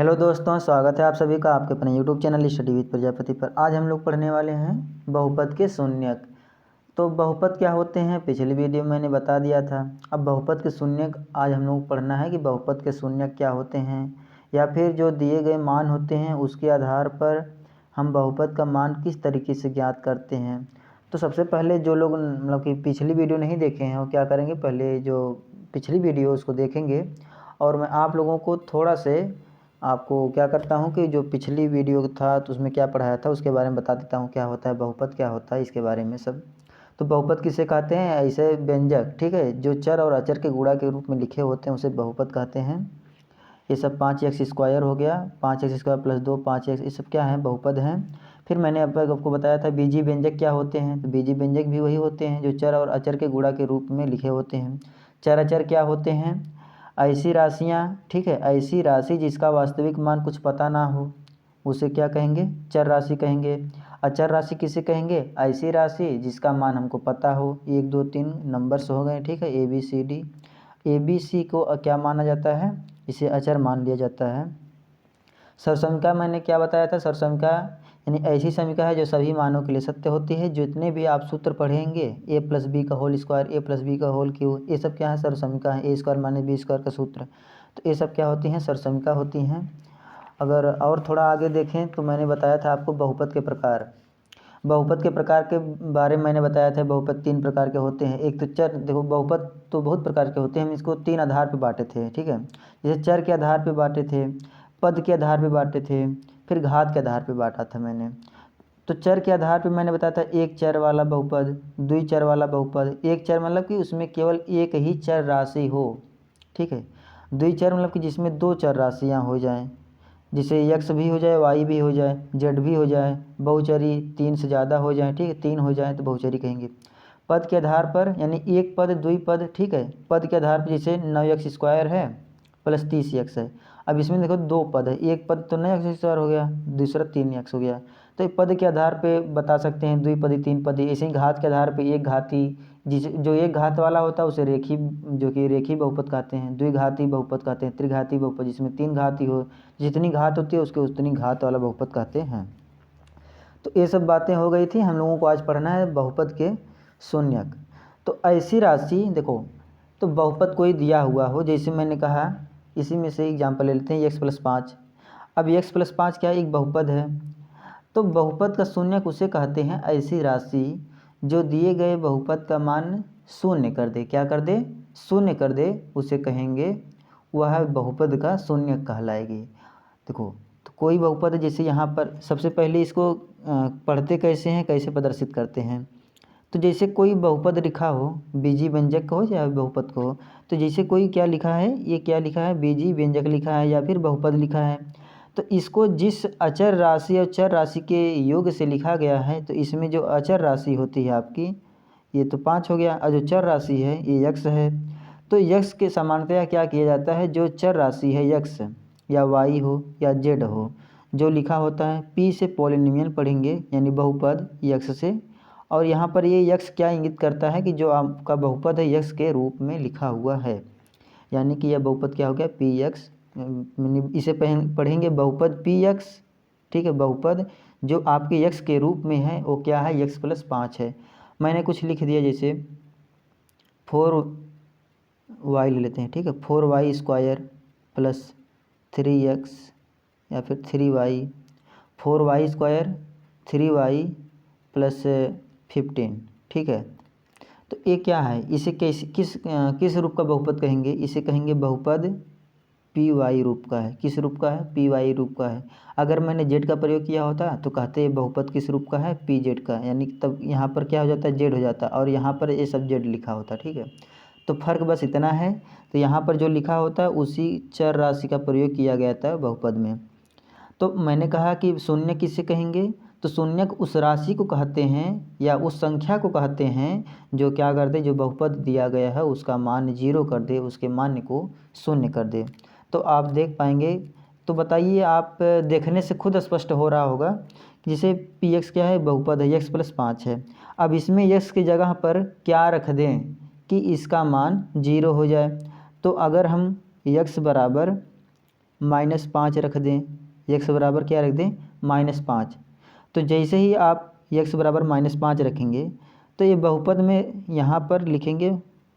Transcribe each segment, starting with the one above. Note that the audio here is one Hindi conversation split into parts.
हेलो दोस्तों, स्वागत है आप सभी का आपके अपने YouTube channel study with Prajapati पर। आज हम लोग पढ़ने वाले हैं बहुपद के शून्यक। तो बहुपद क्या होते हैं पिछली वीडियो में मैंने बता दिया था। अब बहुपद के शून्यक आज हम लोग पढ़ना है कि बहुपद के शून्यक क्या होते हैं, या फिर जो दिए गए मान होते हैं उसके आधार पर हम बहुपद का मान किस तरीके से ज्ञात करते हैं। तो सबसे पहले जो लोग मतलब कि पिछली वीडियो नहीं देखे हैं वो क्या करेंगे, पहले जो पिछली वीडियो उसको देखेंगे। और मैं आप लोगों को थोड़ा से आपको क्या करता हूँ कि जो पिछली वीडियो था तो उसमें क्या पढ़ाया था उसके बारे में बता देता हूँ, क्या होता है बहुपद, क्या होता है इसके बारे में सब। तो बहुपद किसे कहते हैं, ऐसे व्यंजक, ठीक है, जो चर और अचर के गुणा के रूप में लिखे होते हैं उसे बहुपद कहते हैं। ये सब 5x² हो गया, 5x² + 2 5x, ये सब क्या है, बहुपद हैं। फिर मैंने आपको बताया था बीजीय व्यंजक क्या होते हैं। तो बीजीय व्यंजक भी वही होते हैं जो चर और अचर के गुणा के रूप में लिखे होते हैं। चर अचर क्या होते हैं, ऐसी राशियाँ, ठीक है, ऐसी राशि जिसका वास्तविक मान कुछ पता ना हो उसे क्या कहेंगे, चर राशि कहेंगे। अचर राशि किसे कहेंगे, ऐसी राशि जिसका मान हमको पता हो, 1 2 3 नंबर्स हो गए, ठीक है, ABCD। ABC को क्या माना जाता है, इसे अचर मान लिया जाता है। सरसमिका मैंने क्या बताया था, सरसमिका यानी ऐसी समीका है जो सभी मानों के लिए सत्य होती है। जितने भी आप सूत्र पढ़ेंगे A + B का होल स्क्वायर, A + B का होल क्यूब, ये सब क्या है, सरसमिका है। A² - B² का सूत्र, तो ये सब क्या होती हैं, सरसमिका होती हैं। अगर और थोड़ा आगे देखें तो मैंने बताया था आपको बहुपद के प्रकार। बहुपद के प्रकार के बारे में मैंने बताया था, बहुपद 3 प्रकार के होते हैं। एक तो चर, देखो बहुपद तो बहुत प्रकार के होते हैं, हम इसको 3 आधार पे बांटे थे, ठीक है। जैसे चर के आधार पे बांटे थे, पद के आधार पे बांटे थे, फिर घात के आधार पे बांटा था मैंने। तो चर के आधार पे मैंने बताया था एक चर वाला बहुपद, द्वि चर वाला बहुपद। एक चर मतलब कि उसमें केवल एक ही चर राशि हो, ठीक है। द्वि चर मतलब कि जिसमें 2 चर राशियाँ हो जाएं, जिसे x भी हो जाए, y भी हो जाए, z भी हो जाए। बहुचरी 3 से ज़्यादा हो जाए, ठीक है, 3 हो जाए तो बहुचरी कहेंगे। पद के आधार पर यानी एक पद द्विपद, ठीक है। पद के आधार पर जैसे 9x² है + 30x है। अब इसमें देखो 2 पद है, एक पद तो 9x² हो गया, दूसरा 3x हो गया। तो पद के आधार पे बता सकते हैं द्विपदी, 3 पदी। ऐसे ही घात के आधार पे एक घाती, जो एक घात वाला होता है उसे रेखी, जो कि रेखी बहुपद कहते हैं। द्विघाती बहुपद कहते हैं। त्रिघाती बहुपद जिसमें 3 घाती हो, जितनी घात होती है उसके उतनी घात वाला बहुपद कहते हैं। तो ये सब बातें हो गई थी। हम लोगों को आज पढ़ना है बहुपद के शून्यक। तो ऐसी राशि देखो, तो बहुपद कोई दिया हुआ हो, जैसे मैंने कहा, इसी में से एग्जाम्पल ले लेते हैं x + 5। अब x + 5 क्या है, एक बहुपद है। तो बहुपद का शून्यक उसे कहते हैं ऐसी राशि जो दिए गए बहुपद का मान शून्य कर दे। क्या कर दे, शून्य कर दे, उसे कहेंगे, वह बहुपद का शून्यक कहलाएगी। देखो, तो कोई बहुपद जैसे यहाँ पर सबसे पहले इसको पढ़ते कैसे हैं, कैसे प्रदर्शित करते हैं। तो जैसे कोई बहुपद लिखा हो, बीजीय व्यंजक का हो या बहुपद का हो, तो जैसे कोई क्या लिखा है, ये क्या लिखा है, बीजीय व्यंजक लिखा है या फिर बहुपद लिखा है। तो इसको जिस अचर राशि और चर राशि के योग से लिखा गया है, तो इसमें जो अचर राशि होती है आपकी, ये तो 5 हो गया, और जो चर राशि है ये यक्स है। तो यक्स के सामान्यतया क्या किया जाता है, जो चर राशि है यक्स या वाई हो या जेड हो, जो लिखा होता है पी से पॉलिनोमियल पढ़ेंगे, यानी बहुपद यक्स से। और यहाँ पर ये यक्स क्या इंगित करता है कि जो आपका बहुपद है यक्स के रूप में लिखा हुआ है, यानी कि यह बहुपद क्या हो गया, पी एक्स। इसे पढ़ेंगे बहुपद पी एक्स, ठीक है। बहुपद जो आपके यक्स के रूप में है वो क्या है, x + 5 है। मैंने कुछ लिख दिया, जैसे 4y ले लेते हैं, ठीक है, 4y² + 3x या फिर 3y, 4y² 3y + 15, ठीक है। तो ये क्या है, इसे किस रूप का बहुपद कहेंगे, इसे कहेंगे बहुपद पी वाई रूप का है। किस रूप का है, पी वाई रूप का है। अगर मैंने जेड का प्रयोग किया होता तो कहते हैं बहुपद किस रूप का है, पी जेड का, यानी तब यहाँ पर क्या हो जाता है, जेड हो जाता, और यहाँ पर ये सब जेड लिखा होता, ठीक है। तो फर्क बस इतना है। तो यहाँ पर जो लिखा होता है उसी चर राशि का प्रयोग किया गया था बहुपद में। तो मैंने कहा कि शून्य किसे कहेंगे, तो शून्यक उस राशि को कहते हैं या उस संख्या को कहते हैं जो क्या कर दे, जो बहुपद दिया गया है उसका मान 0 कर दे, उसके मान को शून्य कर दे। तो आप देख पाएंगे। तो बताइए, आप देखने से खुद स्पष्ट हो रहा होगा कि जैसे पी एक्स क्या है, बहुपद है, x + 5 है। अब इसमें x की जगह पर क्या रख दें कि इसका मान 0 हो जाए। तो अगर हम x बराबर -5 रख दें, x बराबर क्या रख दें -5। तो जैसे ही आप x बराबर -5 रखेंगे तो ये बहुपद में यहाँ पर लिखेंगे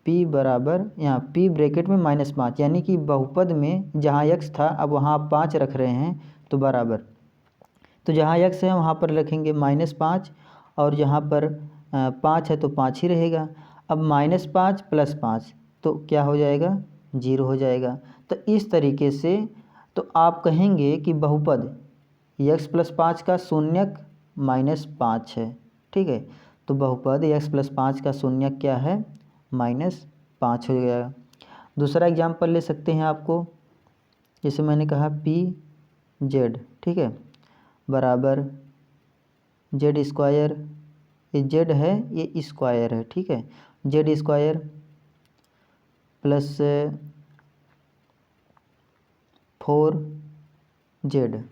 p बराबर, यहाँ p ब्रैकेट में -5, यानी कि बहुपद में जहाँ x था अब वहाँ आप 5 रख रहे हैं तो बराबर, तो जहाँ x है वहाँ पर रखेंगे -5 और जहाँ पर 5 है तो 5 ही रहेगा। अब -5 + 5 तो क्या हो जाएगा 0 हो जाएगा। तो इस तरीके से तो आप कहेंगे कि बहुपद x + 5 का शून्यक -5 है। ठीक है, तो बहुपद x + 5 का शून्यक क्या है -5 हो गया। दूसरा एग्जाम्पल ले सकते हैं आपको, जैसे मैंने कहा pz, ठीक है, बराबर z², ये z है ये स्क्वायर है, ठीक है, z² + 4z।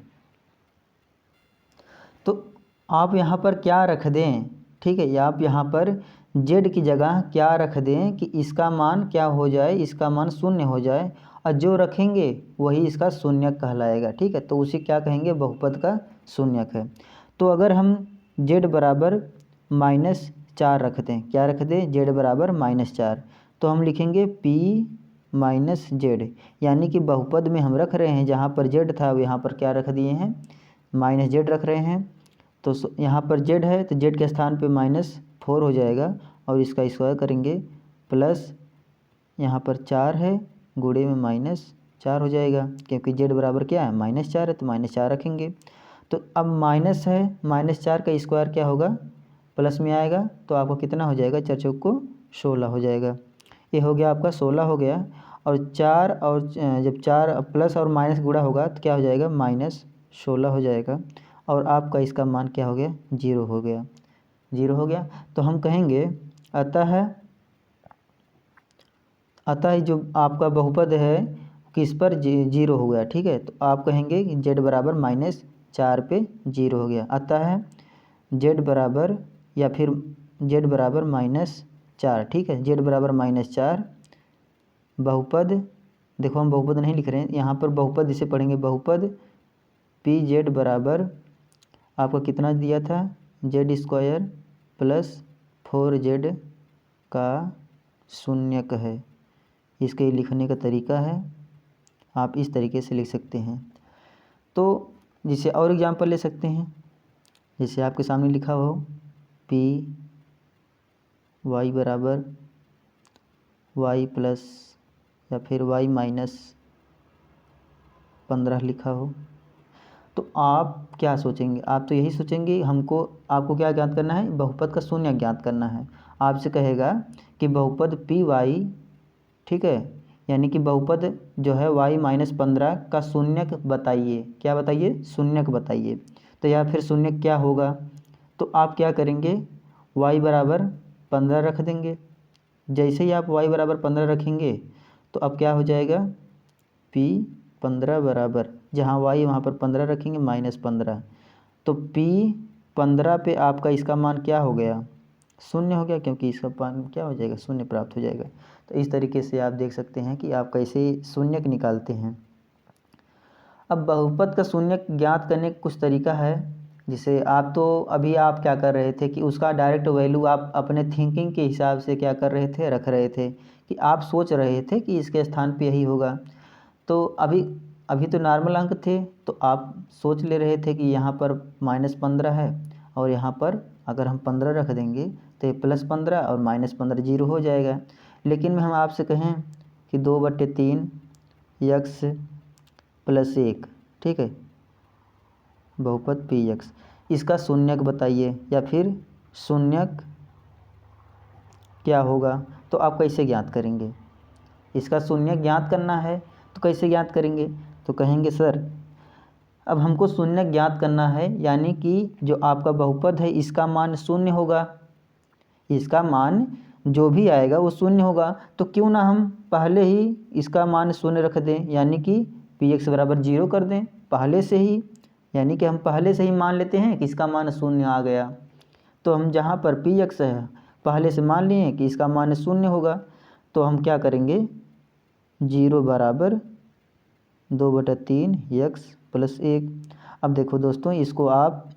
तो आप यहाँ पर क्या रख दें, ठीक है, आप यहाँ पर z की जगह क्या रख दें कि इसका मान क्या हो जाए, इसका मान 0 हो जाए और जो रखेंगे वही इसका शून्यक कहलाएगा। ठीक है, तो उसे क्या कहेंगे बहुपद का शून्यक है। तो अगर हम z बराबर -4 रख दें, क्या रख दें z बराबर -4, तो हम लिखेंगे p -z, यानी कि बहुपद में हम रख रहे हैं जहाँ पर z था यहाँ पर क्या रख दिए हैं -z रख रहे हैं। तो यहाँ पर z है तो z के स्थान पे -4 हो जाएगा और इसका स्क्वायर करेंगे प्लस यहाँ पर 4 है गुणे में -4 हो जाएगा, क्योंकि z बराबर क्या है -4 है तो -4 रखेंगे। तो अब माइनस है, -4 का स्क्वायर क्या होगा प्लस में आएगा, तो आपको कितना हो जाएगा 4 चौक को 16 हो जाएगा। ये हो गया आपका 16 हो गया, और 4 और जब 4 प्लस और माइनस गुणा होगा तो क्या हो जाएगा -16 हो जाएगा, और आपका इसका मान क्या हो गया 0 हो गया, 0 हो गया। तो हम कहेंगे अतः जो आपका बहुपद है किस पर 0 हो गया। ठीक है, तो आप कहेंगे कि z बराबर -4 पे 0 हो गया, अतः z बराबर या फिर z बराबर -4। ठीक है, z बराबर -4 बहुपद, देखो हम बहुपद नहीं लिख रहे हैं यहाँ पर, बहुपद इसे पढ़ेंगे बहुपद pz बराबर आपका कितना दिया था z² + 4z का शून्यक है। इसके लिखने का तरीका है, आप इस तरीके से लिख सकते हैं। तो जिसे और एग्जांपल ले सकते हैं, जैसे आपके सामने लिखा हो p y बराबर y प्लस या फिर y -15 लिखा हो, तो आप क्या सोचेंगे, आप तो यही सोचेंगे आपको क्या ज्ञात करना है बहुपद का शून्य ज्ञात करना है। आपसे कहेगा कि बहुपद पी वाई, ठीक है, यानी कि बहुपद जो है y -15 का शून्यक बताइए, क्या बताइए शून्यक बताइए। तो या फिर शून्यक क्या होगा, तो आप क्या करेंगे y बराबर 15 रख देंगे। जैसे ही आप y बराबर 15 रखेंगे तो अब क्या हो जाएगा p 15 बराबर, जहाँ y वहाँ पर 15 रखेंगे -15, तो p 15 पे आपका इसका मान क्या हो गया 0 हो गया, क्योंकि इसका मान क्या हो जाएगा 0 प्राप्त हो जाएगा। तो इस तरीके से आप देख सकते हैं कि आप कैसे शून्यक निकालते हैं। अब बहुपद का शून्यक ज्ञात करने का कुछ तरीका है, जिसे आप तो अभी आप क्या कर रहे थे कि उसका डायरेक्ट वैल्यू आप अपने थिंकिंग के हिसाब से क्या कर रहे थे रख रहे थे, कि आप सोच रहे थे कि इसके स्थान पे यही होगा। तो अभी तो नॉर्मल अंक थे तो आप सोच ले रहे थे कि यहाँ पर -15 है और यहाँ पर अगर हम 15 रख देंगे तो ये +15 और -15 0 हो जाएगा। लेकिन हम आपसे कहें कि 2/3 x + 1, ठीक है, बहुपद px, इसका शून्यक बताइए या फिर शून्यक क्या होगा। तो आप कैसे ज्ञात करेंगे, इसका शून्यक ज्ञात करना है तो कैसे ज्ञात करेंगे, तो कहेंगे सर अब हमको शून्यक ज्ञात करना है, यानी कि जो आपका बहुपद है इसका मान 0 होगा, इसका मान जो भी आएगा वो 0 होगा। तो क्यों ना हम पहले ही इसका मान 0 रख दें, यानी कि px बराबर 0 कर दें पहले से ही, यानी कि हम पहले से ही मान लेते हैं कि इसका मान 0 आ गया। तो हम जहाँ पर px है पहले से मान लिए कि इसका मान 0 होगा, तो हम क्या करेंगे 0 बराबर 2/3 यक्स प्लस 1। अब देखो दोस्तों, इसको आप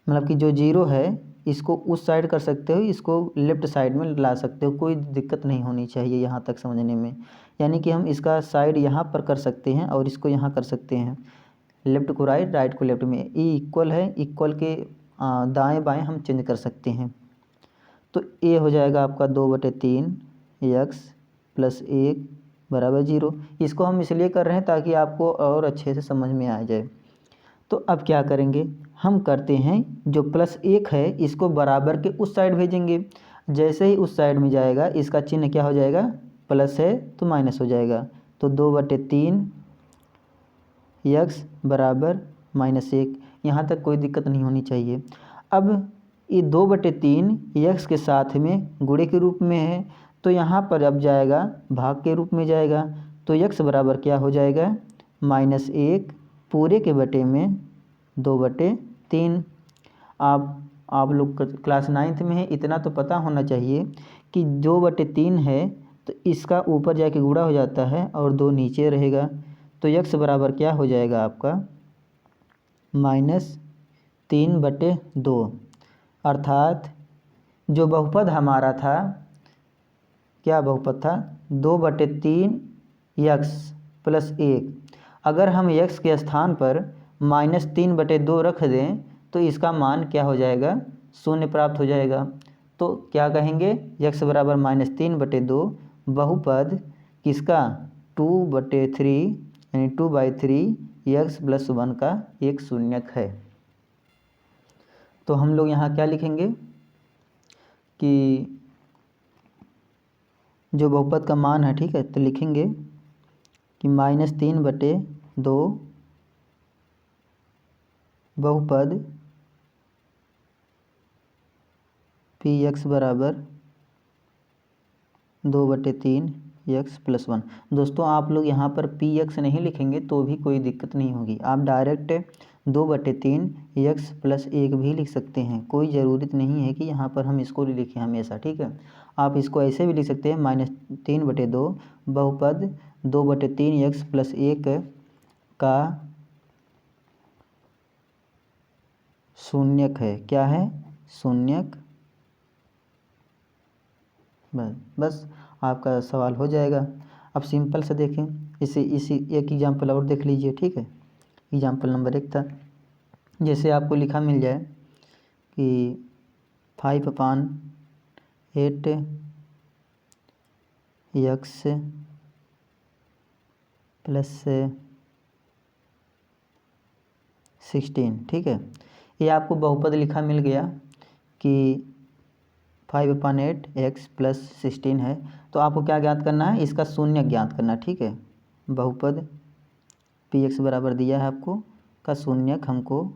मतलब कि जो जीरो है इसको उस साइड कर सकते हो, इसको लेफ़्ट साइड में ला सकते हो, कोई दिक्कत नहीं होनी चाहिए यहाँ तक समझने में। यानी कि हम इसका साइड यहाँ पर कर सकते हैं और इसको यहाँ कर सकते हैं, लेफ़्ट को राइट, राइट को लेफ़्ट में। ई इक्वल है, इक्वल के दाएं बाएं हम चेंज कर सकते हैं। तो ए हो जाएगा आपका 2/3 यक्स प्लस 1 बराबर 0। इसको हम इसलिए कर रहे हैं ताकि आपको और अच्छे से समझ में आ जाए। तो अब क्या करेंगे, हम करते हैं जो प्लस 1 है इसको बराबर के उस साइड भेजेंगे। जैसे ही उस साइड में जाएगा इसका चिन्ह क्या हो जाएगा, प्लस है तो माइनस हो जाएगा। तो 2/3 यक्स बराबर -1। यहाँ तक कोई दिक्कत नहीं होनी चाहिए। अब ये 2/3 यक्स के साथ में गुणे के रूप में है, तो यहाँ पर अब जाएगा भाग के रूप में जाएगा। तो यक्स बराबर क्या हो जाएगा, -1 पूरे के बटे में 2/3। आप लोग क्लास 9th में है, इतना तो पता होना चाहिए कि 2/3 है तो इसका ऊपर जाके गुणा हो जाता है और 2 नीचे रहेगा। तो यक्स बराबर क्या हो जाएगा आपका -3/2। अर्थात जो बहुपद हमारा था, क्या बहुपद था, 2/3 यक्स प्लस 1। अगर हम यक्स के स्थान पर -3/2 रख दें तो इसका मान क्या हो जाएगा, 0 प्राप्त हो जाएगा। तो क्या कहेंगे, यक्स बराबर -3/2 बहुपद किसका, 2/3 यानी 2/3 यक्स प्लस 1 का एक शून्यक है। तो हम लोग यहाँ क्या लिखेंगे कि जो बहुपद का मान है, ठीक है, तो लिखेंगे कि -3/2 बहुपद पी एक्स बराबर 2/3 यक्स प्लस 1। दोस्तों आप लोग यहाँ पर पी एक्स नहीं लिखेंगे तो भी कोई दिक्कत नहीं होगी, आप डायरेक्ट 2/3 यक्स प्लस 1 भी लिख सकते हैं। कोई ज़रूरत नहीं है कि यहाँ पर हम इसको लिखें हमेशा, ठीक है। आप इसको ऐसे भी लिख सकते हैं, -3/2 बहुपद 2/3 यक्स प्लस 1 का शून्यक है। क्या है, शून्यक। बस आपका सवाल हो जाएगा। अब सिंपल से देखें, इसी एक एग्जाम्पल और देख लीजिए, ठीक है। एग्जाम्पल नंबर 1 था, जैसे आपको लिखा मिल जाए कि 5/8 यक्स प्लस 16, ठीक है। ये आपको बहुपद लिखा मिल गया कि 5/8 एक्स प्लस 16 है। तो आपको क्या ज्ञात करना है, इसका शून्य ज्ञात करना, ठीक है। बहुपद पी एक्स बराबर दिया है आपको, का शून्यक हमको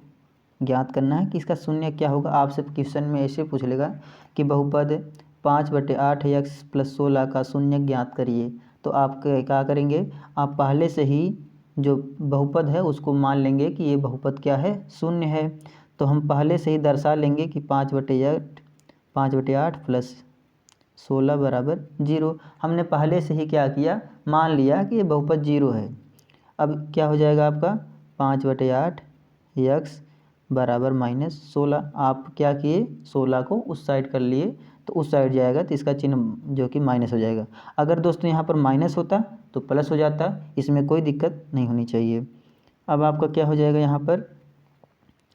ज्ञात करना है कि इसका शून्य क्या होगा। आपसे क्वेश्चन में ऐसे पूछ लेगा कि बहुपद 5/8 एक्स प्लस 16 का शून्य ज्ञात करिए। तो आप क्या करेंगे, आप पहले से ही जो बहुपद है उसको मान लेंगे कि ये बहुपद क्या है, शून्य है। तो हम पहले से ही दर्शा लेंगे कि 5/8 प्लस 16 बराबर 0। हमने पहले से ही क्या किया, मान लिया कि ये बहुपद 0 है। अब क्या हो जाएगा आपका 5/8 यक्स बराबर -16। आप क्या किए, 16 को उस साइड कर लिए तो उस साइड जाएगा तो इसका चिन्ह जो कि माइनस हो जाएगा। अगर दोस्तों यहाँ पर माइनस होता तो प्लस हो जाता, इसमें कोई दिक्कत नहीं होनी चाहिए। अब आपका क्या हो जाएगा, यहाँ पर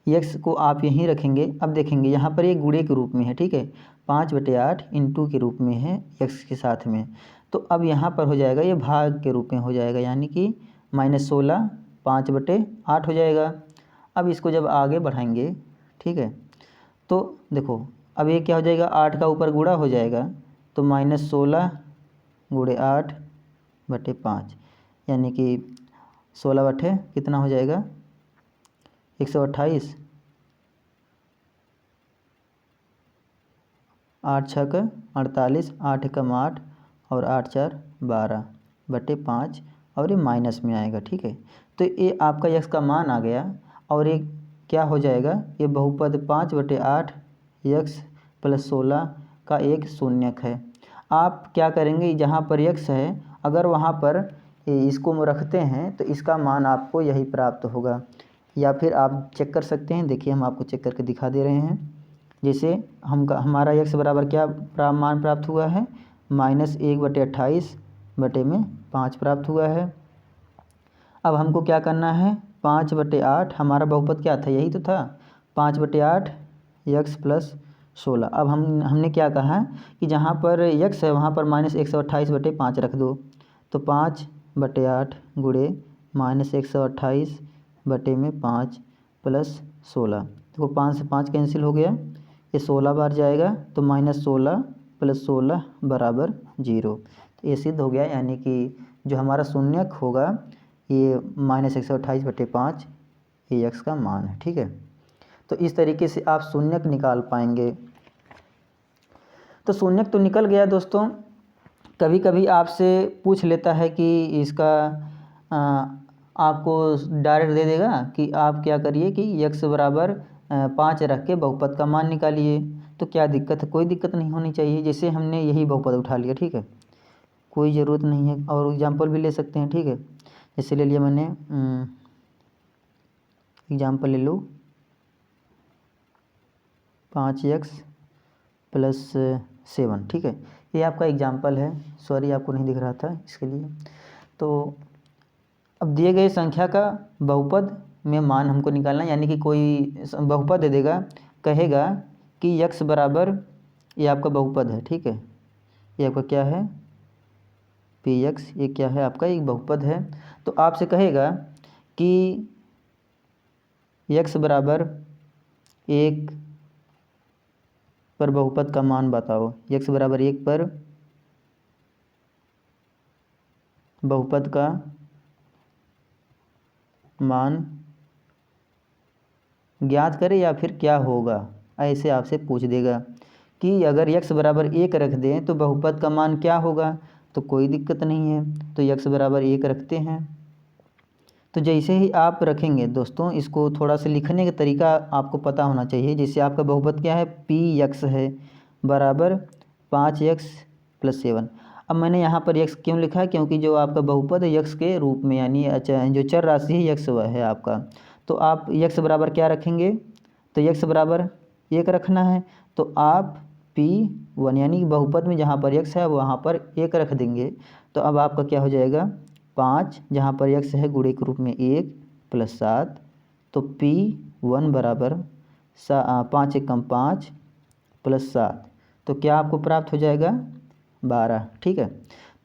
यक्स को आप यहीं रखेंगे। अब देखेंगे यहाँ पर ये गुणे के रूप में है, ठीक है, 5/8 इंटू के रूप में है यक्स के साथ में। तो अब यहाँ पर हो जाएगा ये भाग के रूप में हो जाएगा, यानी कि -16 5/8 हो जाएगा। अब इसको जब आगे बढ़ाएंगे, ठीक है, तो देखो अब ये क्या हो जाएगा, 8 का ऊपर गुणा हो जाएगा तो -16 × 8/5, यानी कि 16 बटे कितना हो जाएगा, 128। 8 6 का 48, 8 एकम 8 और 8 4 12/5 और ये माइनस में आएगा, ठीक है। तो ये आपका यक्स का मान आ गया और ये क्या हो जाएगा, ये बहुपद 5/8 यक्स प्लस 16 का एक शून्यक है। आप क्या करेंगे, जहाँ पर यक्स है अगर वहाँ पर इसको रखते हैं तो इसका मान आपको यही प्राप्त होगा। या फिर आप चेक कर सकते हैं, देखिए हम आपको चेक करके दिखा दे रहे हैं। जैसे हमारा x बराबर क्या मान प्राप्त हुआ है, -1/28/5 प्राप्त हुआ है। अब हमको क्या करना है, 5/8 हमारा बहुपद क्या था, यही तो था 5/8 x + 16। अब हमने क्या कहा कि जहाँ पर x है वहाँ पर -128/5 रख दो, तो 5/8 गुणे -128/5 + 16। देखो 5 से 5 कैंसिल हो गया, ये 16 बार जाएगा, तो -16 + 16 = 0। तो ये सिद्ध हो गया, यानी कि जो हमारा शून्यक होगा ये -128/5 ये x का मान है। ठीक है, तो इस तरीके से आप शून्यक निकाल पाएंगे। तो शून्यक तो निकल गया दोस्तों। कभी कभी आपसे पूछ लेता है कि इसका आपको डायरेक्ट दे देगा कि आप क्या करिए कि x बराबर 5 रख के बहुपद का मान निकालिए। तो क्या दिक्कत है, कोई दिक्कत नहीं होनी चाहिए। जैसे हमने यही बहुपद उठा लिया, ठीक है, कोई ज़रूरत नहीं है, और एग्जाम्पल भी ले सकते हैं। ठीक है, जैसे ले लिया मैंने एग्जाम्पल ले लो 5x + 7। ठीक है, ये आपका एग्जाम्पल है, सॉरी आपको नहीं दिख रहा था इसके लिए। तो अब दिए गए संख्या का बहुपद में मान हमको निकालना, यानी कि कोई बहुपद दे देगा, कहेगा कि x बराबर, ये आपका बहुपद है। ठीक है, ये आपका क्या है, px, ये क्या है आपका एक बहुपद है। तो आपसे कहेगा कि x बराबर 1 पर बहुपद का मान बताओ। x बराबर 1 पर बहुपद का मान ज्ञात करें या फिर क्या होगा, ऐसे आपसे पूछ देगा कि अगर x बराबर 1 रख दें तो बहुपद का मान क्या होगा। तो कोई दिक्कत नहीं है, तो x बराबर 1 रखते हैं। तो जैसे ही आप रखेंगे दोस्तों, इसको थोड़ा सा लिखने का तरीका आपको पता होना चाहिए। जैसे आपका बहुपद क्या है, px है बराबर 5x + 7। अब मैंने यहाँ पर x क्यों लिखा है, क्योंकि जो आपका बहुपद है x के रूप में, यानी जो चर राशि है x है आपका। तो आप x बराबर क्या रखेंगे, तो x बराबर 1 रखना है, तो आप p1 यानी बहुपद में जहाँ पर x है वहाँ पर 1 रख देंगे। तो अब आपका क्या हो जाएगा, 5 जहाँ पर x है गुणे के रूप में 1 + 7, तो p1 बराबर 5 × 5 + 7, तो क्या आपको प्राप्त हो जाएगा 12। ठीक है,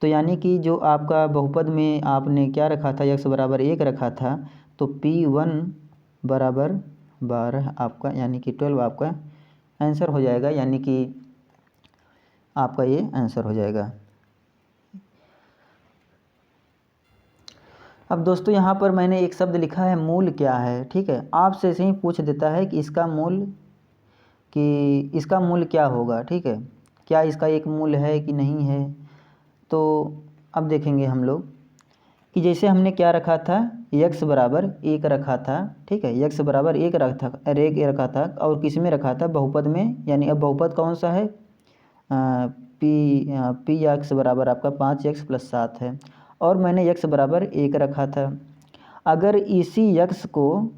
तो यानी कि जो आपका बहुपद में आपने क्या रखा था, x बराबर 1 रखा था, तो p1 बराबर 12 आपका, यानी कि 12 आपका आंसर हो जाएगा, यानी कि आपका ये आंसर हो जाएगा। अब दोस्तों यहाँ पर मैंने एक शब्द लिखा है मूल क्या है। ठीक है, आपसे ऐसे ही पूछ देता है कि इसका मूल क्या होगा। ठीक है, क्या इसका एक मूल है कि नहीं है। तो अब देखेंगे हम लोग कि जैसे हमने क्या रखा था, x बराबर 1 रखा था। ठीक है, x बराबर 1 रखा था और किस में रखा था, बहुपद में। यानी अब बहुपद कौन सा है, px बराबर आपका 5x + 7 है, और मैंने x बराबर 1 रखा था। अगर इसी x को,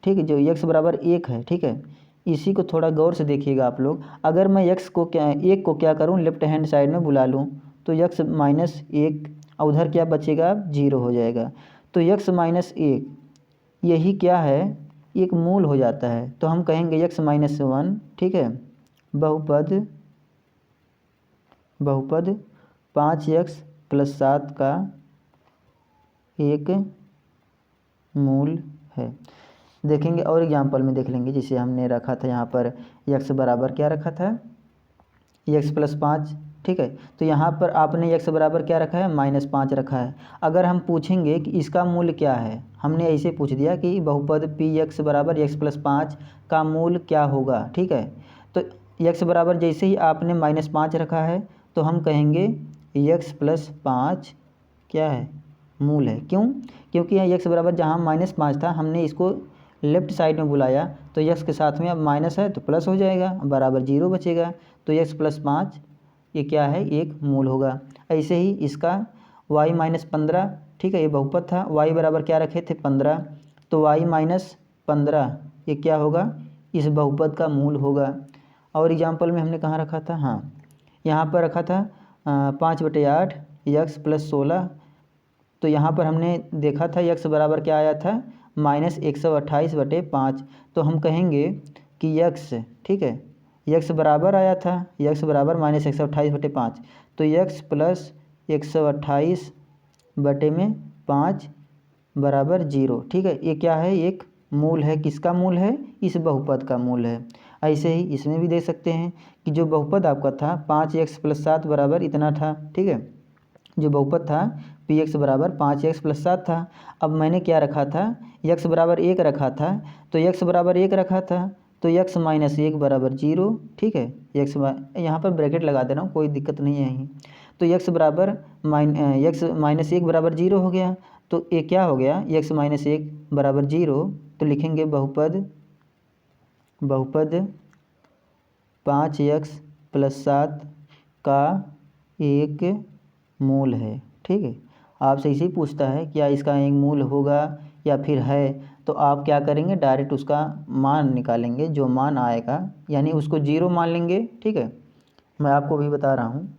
ठीक है, जो x बराबर 1 है, ठीक है, इसी को थोड़ा गौर से देखिएगा आप लोग। अगर मैं x को एक को क्या करूं, लेफ्ट हैंड साइड में बुला लूं, तो x - 1, उधर क्या बचेगा, 0 हो जाएगा। तो x - 1 यही क्या है, एक मूल हो जाता है। तो हम कहेंगे x - 1, ठीक है, बहुपद 5x + 7 का एक मूल है। देखेंगे और एग्जाम्पल में देख लेंगे। जैसे हमने रखा था यहाँ पर x बराबर क्या रखा था, x + 5। ठीक है, तो यहाँ पर आपने x बराबर क्या रखा है, -5 रखा है। अगर हम पूछेंगे कि इसका मूल क्या है, हमने ऐसे पूछ दिया कि बहुपद px बराबर x + 5 का मूल क्या होगा। ठीक है, तो x बराबर जैसे ही आपने -5 रखा है, तो हम कहेंगे x + 5 क्या है, मूल है। क्यों, क्योंकि यहाँ x बराबर जहाँ -5 था, हमने इसको लेफ्ट साइड में बुलाया, तो x के साथ में अब माइनस है तो प्लस हो जाएगा, बराबर 0 बचेगा। तो x + 5 ये क्या है, एक मूल होगा। ऐसे ही इसका y - 15, ठीक है, ये बहुपद था। y बराबर क्या रखे थे 15, तो y माइनस 15 ये क्या होगा, इस बहुपद का मूल होगा। और एग्जाम्पल में हमने कहाँ रखा था, हाँ यहाँ पर रखा था 5/8 x प्लस 16। तो यहाँ पर हमने देखा था x बराबर क्या आया था -128/5। तो हम कहेंगे कि x, ठीक है, x बराबर आया था, x बराबर -128/5। तो x प्लस 128/5 बराबर 0। ठीक है, ये क्या है, एक मूल है। किसका मूल है, इस बहुपद का मूल है। ऐसे ही इसमें भी देख सकते हैं कि जो बहुपद आपका था 5x प्लस 7 बराबर इतना था। ठीक है, जो बहुपद था px बराबर 5x प्लस 7 था। अब मैंने क्या रखा था, x बराबर 1 रखा था। तो x बराबर 1 रखा था, तो x माइनस 1 बराबर 0। ठीक है, x यहाँ पर ब्रैकेट लगा दे रहा हूँ, कोई दिक्कत नहीं है यहीं। तो x बराबर x माइनस 1 बराबर 0 हो गया। तो ये क्या हो गया, x माइनस 1 बराबर 0। तो लिखेंगे बहुपद 5x प्लस 7 का एक मूल है। ठीक है, आपसे इसे पूछता है क्या इसका एक मूल होगा या फिर है, तो आप क्या करेंगे, डायरेक्ट उसका मान निकालेंगे। जो मान आएगा यानी उसको 0 मान लेंगे। ठीक है, मैं आपको भी बता रहा हूँ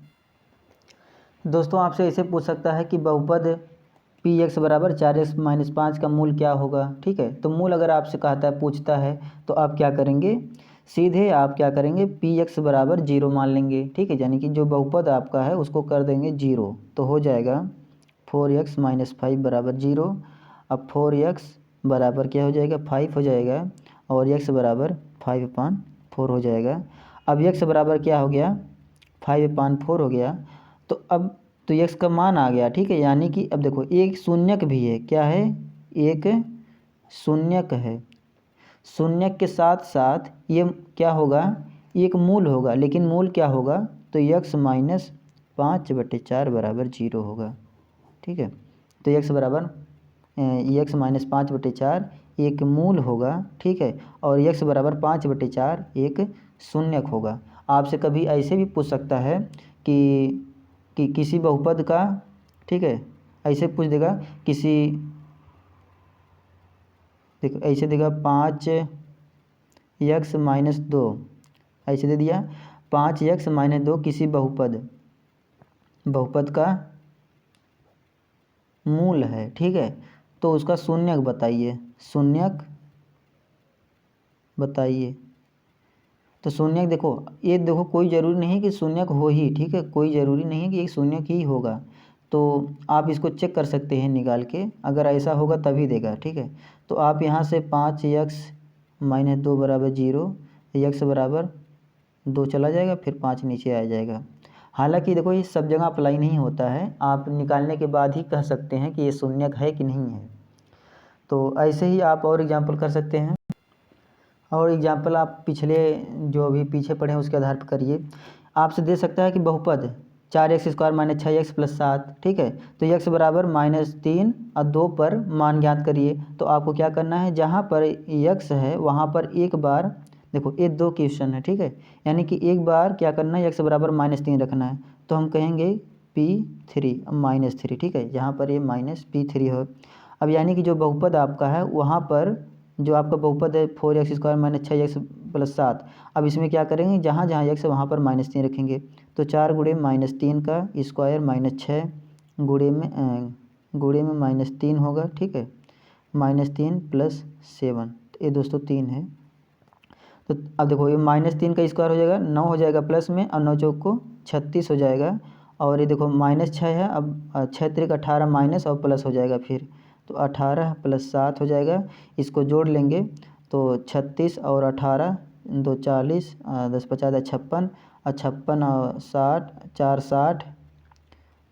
दोस्तों। आपसे ऐसे पूछ सकता है कि बहुपद px बराबर 4x माइनस 5 का मूल क्या होगा। ठीक है, तो मूल अगर आपसे कहता है, पूछता है, तो आप क्या करेंगे, सीधे आप क्या करेंगे, px बराबर 0 मान लेंगे। ठीक है, यानी कि जो बहुपद आपका है उसको कर देंगे 0। तो हो जाएगा 4x माइनस 5 बराबर 0। अब 4x बराबर क्या हो जाएगा, 5 हो जाएगा, और x बराबर 5/4 हो जाएगा। अब x बराबर क्या हो गया, 5/4 हो गया। तो अब तो x का मान आ गया। ठीक है, यानी कि अब देखो एक शून्यक भी है, क्या है, एक शून्यक है। शून्यक के साथ साथ ये क्या होगा, एक मूल होगा। लेकिन मूल क्या होगा, तो x माइनस 5/4 बराबर 0 होगा। ठीक है, तो x बराबर x माइनस 5/4 एक मूल होगा। ठीक है, और x बराबर 5/4 एक शून्यक होगा। आपसे कभी ऐसे भी पूछ सकता है कि किसी बहुपद का, ठीक है, ऐसे पूछ देगा किसी, देखो ऐसे देगा 5x माइनस 2, ऐसे दे दिया 5x माइनस 2 किसी बहुपद का मूल है। ठीक है, तो उसका शून्यक बताइए, शून्यक बताइए। तो शून्यक देखो, ये देखो कोई ज़रूरी नहीं है कि शून्यक हो ही। ठीक है, कोई ज़रूरी नहीं है कि एक शून्यक ही होगा। तो आप इसको चेक कर सकते हैं निकाल के, अगर ऐसा होगा तभी देगा। ठीक है, तो आप यहाँ से 5x माइनस 2 बराबर 0, x बराबर 2 चला जाएगा, फिर 5 नीचे आ जाएगा। हालांकि देखो ये सब जगह अप्लाई नहीं होता है, आप निकालने के बाद ही कह सकते हैं कि ये शून्यक है कि नहीं है। तो ऐसे ही आप और एग्जाम्पल कर सकते हैं। और एग्जाम्पल आप पिछले जो अभी पीछे पढ़े हैं उसके आधार पर करिए। आपसे दे सकता है कि बहुपद 4x² माइनस 6x प्लस 7। ठीक है, तो x बराबर -3 और 2 पर मान ज्ञात करिए। तो आपको क्या करना है, जहाँ पर x है वहाँ पर एक बार, देखो ये 2 क्वेश्चन है। ठीक है, यानी कि एक बार क्या करना है, x बराबर -3 रखना है। तो हम कहेंगे p3 -3। ठीक है, जहाँ पर ये -p3 हो। अब यानी कि जो बहुपद आपका है वहाँ पर जो आपका बहुपद है 4x² माइनस 6x प्लस 7। अब इसमें क्या करेंगे, जहाँ जहाँ x है वहाँ पर -3 रखेंगे। तो 4 गुणे -3 का स्क्वायर -6 गुणे में -3 होगा। ठीक है, -3 प्लस 7, तो ये दोस्तों 3 है। तो अब देखो ये -3 का स्क्वायर हो जाएगा 9 हो जाएगा प्लस में, और 9 चौक को 36 हो जाएगा। और ये देखो -6 है, अब 6 3 18 माइनस और प्लस हो जाएगा फिर, तो 18 प्लस 7 हो जाएगा। इसको जोड़ लेंगे तो 36 और 18 2 40, 10 50 56, और 56 और 60 4 60,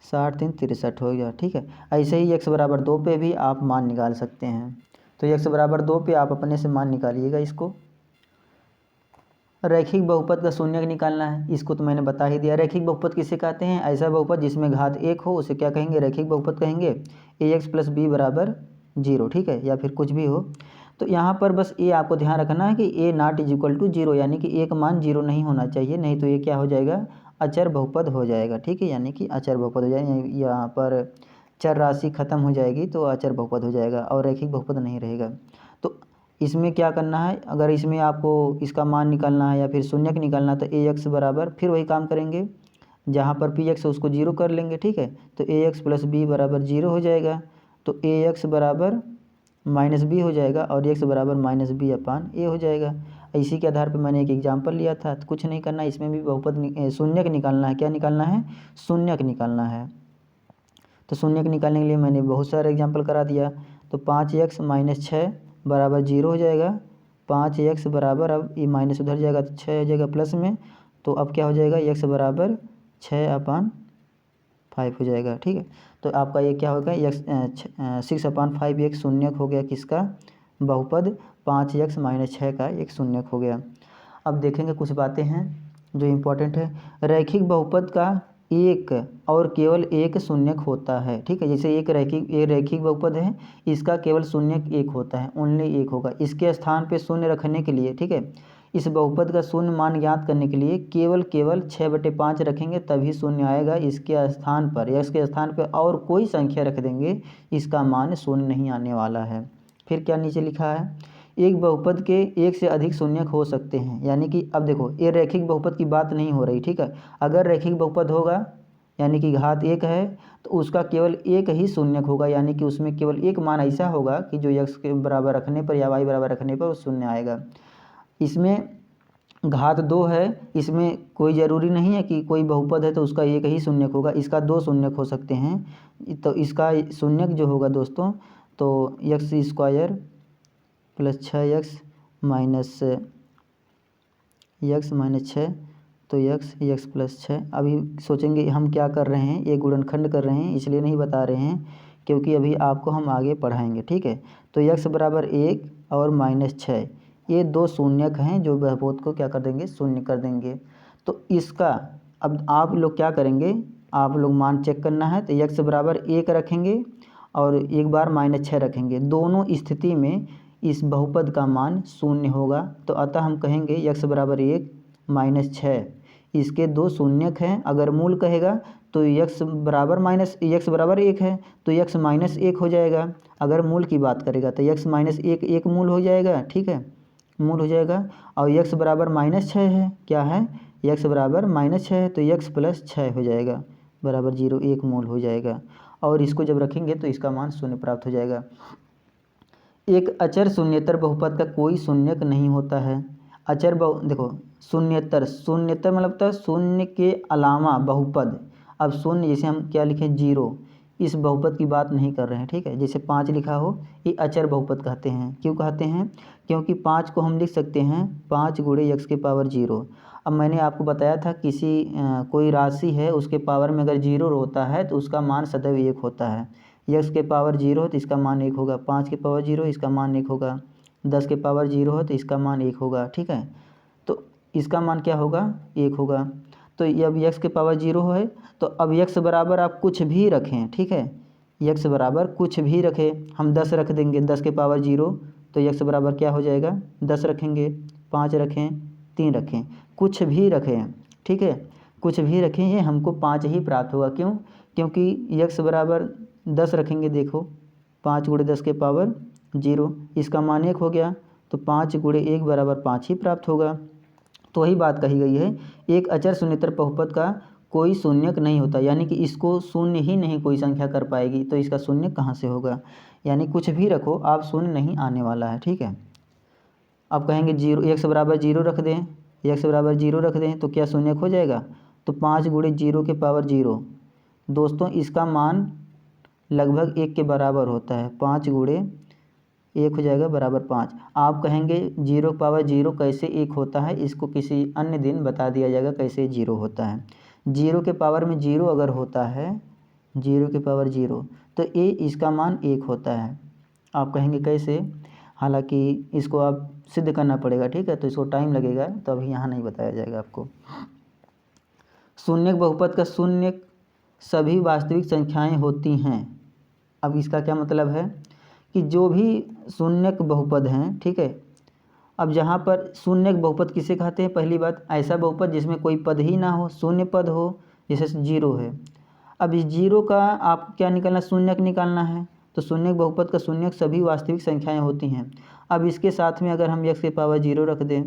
60 3 63 हो गया। ठीक है, ऐसे ही x बराबर 2 पे भी आप मान निकाल सकते हैं। तो x बराबर 2 पे आप अपने से मान निकालिएगा। इसको रैखिक बहुपद का शून्यक निकालना है, इसको तो मैंने बता ही दिया। रैखिक बहुपद किसे कहते हैं, ऐसा बहुपद जिसमें घात 1 हो उसे क्या कहेंगे, रैखिक बहुपद कहेंगे। ax प्लस b बराबर 0। ठीक है, या फिर कुछ भी हो। तो यहाँ पर बस ये आपको ध्यान रखना है कि a not is equal to 0, यानी कि एक मान 0 नहीं होना चाहिए, नहीं तो ये क्या हो जाएगा, अचर बहुपद हो जाएगा। ठीक है, यानी कि अचर बहुपद हो जाएगा। यहाँ पर चर राशि खत्म हो जाएगी तो अचर बहुपद हो जाएगा और रैखिक बहुपद नहीं रहेगा। तो इसमें क्या करना है, अगर इसमें आपको इसका मान निकालना है या फिर शून्यक निकालना है तो ए एक्स बराबर फिर वही काम करेंगे, जहाँ पर पी एक्स है उसको जीरो कर लेंगे, ठीक है। तो ए एक्स प्लस बी बराबर जीरो हो जाएगा। तो ए एक्स बराबर माइनस बी हो जाएगा और एक्स बराबर माइनस बी अपान ए हो जाएगा। इसी के आधार पर मैंने एक एग्जांपल लिया था, तो कुछ नहीं करना, इसमें भी बहुपद शून्यक निकालना है। क्या निकालना है? शून्यक निकालना है। तो शून्यक निकालने के लिए मैंने बहुत सारे एग्जांपल करा दिया। तो 5x माइनस 6 बराबर जीरो हो जाएगा। 5x बराबर, अब ये माइनस उधर जाएगा तो 6 हो जाएगा प्लस में, तो अब क्या हो जाएगा, x बराबर 6/5 हो जाएगा, ठीक है। तो आपका ये क्या होगा, 6/5 एक शून्यक हो गया, किसका? बहुपद 5x माइनस 6 का एक शून्यक हो गया। अब देखेंगे कुछ बातें हैं जो इम्पोर्टेंट है। रैखिक बहुपद का एक और केवल एक शून्यक होता है, ठीक है। जैसे एक रैखिक बहुपद है, इसका केवल शून्यक एक होता है, ओनली एक होगा। इसके स्थान पे शून्य रखने के लिए, ठीक है, इस बहुपद का शून्य मान ज्ञात करने के लिए केवल 6/5 रखेंगे तभी शून्य आएगा। इसके स्थान पर या इसके स्थान पर और कोई संख्या रख देंगे, इसका मान शून्य नहीं आने वाला है। फिर क्या नीचे लिखा है, एक बहुपद के एक से अधिक शून्यक हो सकते हैं। यानी कि अब देखो, ये रैखिक बहुपद की बात नहीं हो रही, ठीक है। अगर रैखिक बहुपद होगा यानी कि घात एक है तो उसका केवल एक ही शून्यक होगा, यानी कि उसमें केवल एक मान ऐसा होगा कि जो x के बराबर रखने पर या y बराबर रखने पर वो शून्य आएगा। इसमें घात दो है, इसमें कोई ज़रूरी नहीं है कि कोई बहुपद है तो उसका एक ही शून्यक होगा, इसका दो शून्यक हो सकते हैं। तो इसका शून्यक जो होगा दोस्तों, तो x² प्लस 6x माइनस 6, तो x प्लस 6। अभी सोचेंगे हम क्या कर रहे हैं, ये गुणनखंड कर रहे हैं, इसलिए नहीं बता रहे हैं क्योंकि अभी आपको हम आगे पढ़ाएंगे, ठीक है। तो x बराबर 1 और माइनस 6, ये दो शून्यक हैं जो बहुपद को क्या कर देंगे, शून्य कर देंगे। तो इसका अब आप लोग क्या करेंगे, आप लोग मान चेक करना है। तो x बराबर 1 रखेंगे और एक बार माइनस 6 रखेंगे, दोनों स्थिति में इस बहुपद का मान शून्य होगा। तो अतः हम कहेंगे x बराबर 1 माइनस 6, इसके दो शून्यक हैं। अगर मूल कहेगा तो x बराबर 1 है तो x माइनस 1 हो जाएगा। अगर मूल की बात करेगा तो x माइनस 1 एक मूल हो जाएगा, ठीक है, मूल हो जाएगा। और x बराबर माइनस 6 है, क्या है, x बराबर माइनस 6 है तो x प्लस 6 हो जाएगा बराबर 0, एक मूल हो जाएगा। और इसको जब रखेंगे तो इसका मान शून्य प्राप्त हो जाएगा। एक अचर शून्येतर बहुपद का कोई शून्यक नहीं होता है। अचर देखो, शून्येतर मतलब तो शून्य के अलावा बहुपद। अब शून्य जैसे हम क्या लिखें, 0, इस बहुपद की बात नहीं कर रहे हैं, ठीक है। जैसे 5 लिखा हो, ये अचर बहुपद कहते हैं। क्यों कहते हैं? क्योंकि 5 को हम लिख सकते हैं 5 गुणे x के पावर 0। अब मैंने आपको बताया था कोई राशि है उसके पावर में अगर 0 होता है तो उसका मान सदैव 1 होता है। x के पावर 0 हो तो इसका मान 1 होगा, 5 के पावर 0 इसका मान 1 होगा, 10 के पावर 0 हो तो इसका मान 1 होगा, ठीक है। तो इसका मान क्या होगा, 1 होगा। तो अब x के पावर 0 है तो अब x बराबर आप कुछ भी रखें, ठीक है, x बराबर कुछ भी रखें, हम 10 रख देंगे, 10 के पावर 0 तो x बराबर क्या हो जाएगा, 10 रखेंगे, 5 रखें, 3 रखें, कुछ भी रखें, ठीक है, कुछ भी रखें, ये हमको 5 ही प्राप्त होगा। क्यों? क्योंकि x बराबर 10 रखेंगे, देखो 5 गुणे 10 के पावर 0, इसका मान 1 हो गया तो 5 गुणे 1 बराबर 5 ही प्राप्त होगा। तो वही बात कही गई है, एक अचर शून्येतर बहुपद का कोई शून्यक नहीं होता, यानी कि इसको शून्य ही नहीं कोई संख्या कर पाएगी, तो इसका शून्य कहाँ से होगा। यानी कुछ भी रखो आप, शून्य नहीं आने वाला है, ठीक है। अब कहेंगे 0, x बराबर 0 रख दें, x बराबर 0 रख दें तो क्या शून्यक हो जाएगा। तो 5 गुणे 0 के पावर 0, दोस्तों इसका मान लगभग 1 के बराबर होता है, 5 गुणे 1 हो जाएगा बराबर 5। आप कहेंगे 0 पावर 0 कैसे 1 होता है, इसको किसी अन्य दिन बता दिया जाएगा कैसे 0 होता है। 0 के पावर में 0 अगर होता है, 0 के पावर 0 तो ये इसका मान 1 होता है। आप कहेंगे कैसे, हालांकि इसको आप सिद्ध करना पड़ेगा, ठीक है, तो इसको टाइम लगेगा, तो अभी यहाँ नहीं बताया जाएगा आपको। शून्यक बहुपद का शून्यक सभी वास्तविक संख्याएं होती हैं। अब इसका क्या मतलब है कि जो भी शून्यक बहुपद हैं, ठीक है, अब जहाँ पर शून्यक बहुपद किसे कहते हैं, पहली बात ऐसा बहुपद जिसमें कोई पद ही ना हो, शून्य पद हो, जैसे 0 है। अब इस जीरो का आप क्या निकालना, शून्यक निकालना है। तो शून्यक बहुपद का शून्यक सभी वास्तविक संख्याएं होती हैं। अब इसके साथ में अगर हम x की पावर 0 रख दें,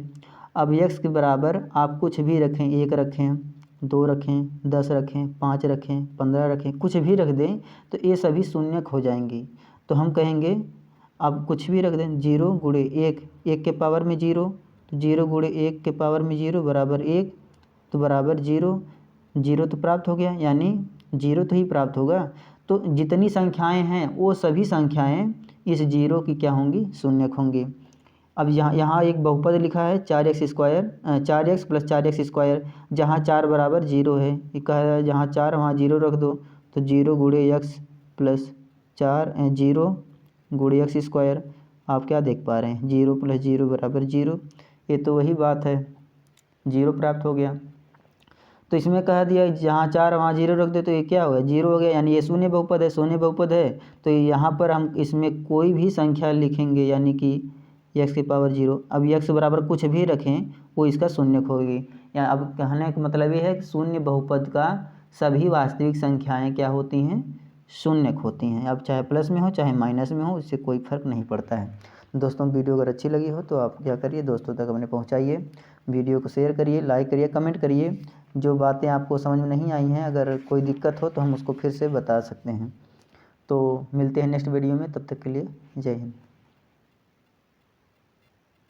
अब x के बराबर आप कुछ भी रखें, 1 रखें, 2 रखें, 10 रखें, 5 रखें, 15 रखें, कुछ भी रख दें तो ये सभी शून्यक हो जाएंगी। तो हम कहेंगे अब कुछ भी रख दें, 0 गुणे 1, 1 के पावर में 0, तो 0 गुणे 1 के पावर में 0 बराबर 1, तो बराबर 0, 0 तो प्राप्त हो गया, यानी 0 तो ही प्राप्त होगा। तो जितनी संख्याएं हैं वो सभी संख्याएं इस 0 की क्या होंगी, शून्यक होंगी। अब यहाँ एक बहुपद लिखा है 4x square, 4x plus 4x square, जहाँ 4 बराबर 0 है, ये कह रहा है जहाँ 4 वहाँ 0 रख दो, तो 0 गुणे x प्लस 0 गुणे x स्क्वायर। आप क्या देख पा रहे हैं, 0 प्लस 0 बराबर 0, ये तो वही बात है, 0 प्राप्त हो गया। तो इसमें कह दिया जहाँ 4 वहाँ 0 रख दे तो ये क्या हो गया, 0 हो गया, यानी ये शून्य बहुपद है, शून्य बहुपद है। तो यहाँ पर हम इसमें कोई भी संख्या लिखेंगे, यानी कि x की पावर 0, अब x बराबर कुछ भी रखें वो इसका शून्यक होगी। या अब कहने का मतलब ये है कि शून्य बहुपद का सभी वास्तविक संख्याएँ क्या होती हैं, शून्यक होती हैं। अब चाहे प्लस में हो चाहे माइनस में हो, इससे कोई फ़र्क नहीं पड़ता है। दोस्तों वीडियो अगर अच्छी लगी हो तो आप क्या करिए, दोस्तों तक अपने पहुंचाइए, वीडियो को शेयर करिए, लाइक करिए, कमेंट करिए। जो बातें आपको समझ में नहीं आई हैं, अगर कोई दिक्कत हो तो हम उसको फिर से बता सकते हैं। तो मिलते हैं नेक्स्ट वीडियो में, तब तक के लिए जय हिंद।